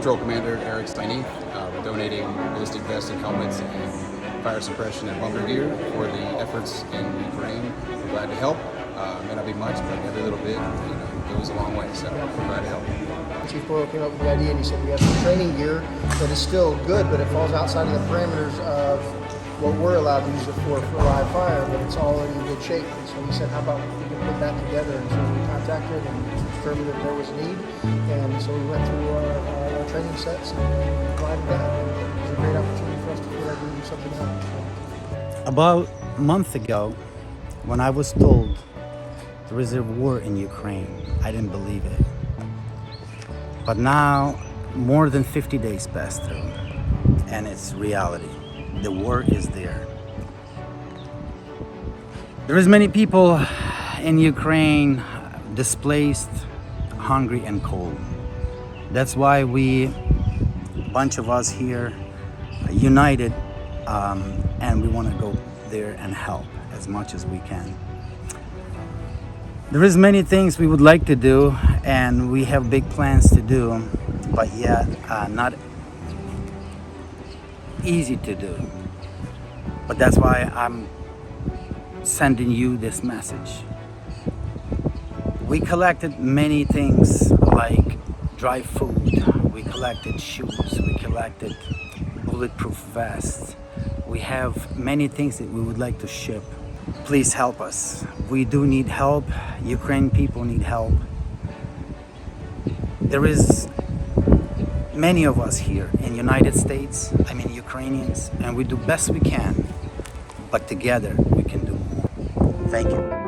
Patrol Commander Eric Steinith. We're donating ballistic vests and helmets and fire suppression and bunker gear for the efforts in Ukraine. We're glad to help. May not be much, but every little bit, goes a long way. So we're glad to help. Chief Boyle came up with the idea, and he said we have some training gear that is still good, but it falls outside of the parameters of what we're allowed to use it for live fire, but it's all in good shape. And so he said, how about we can put that together? And so we contacted and determined that there was a need, and so we went through our training sets and provided that. It was a great opportunity for us to feel like we do something else. About a month ago, when I was told there is a war in Ukraine, I didn't believe it. But now, more than 50 days passed through, and it's reality. The war is there. There is many people in Ukraine displaced, hungry and cold. That's why a bunch of us here, united, and we want to go there and help as much as we can. There is many things we would like to do, and we have big plans to do, but yet not easy to do. But that's why I'm sending you this message. We collected many things like dry food, we collected shoes, we collected bulletproof vests. We have many things that we would like to ship. Please help us. We do need help. Ukrainian people need help. There is many of us here in United States, Ukrainians, and we do best we can, but together we can do more. Thank you.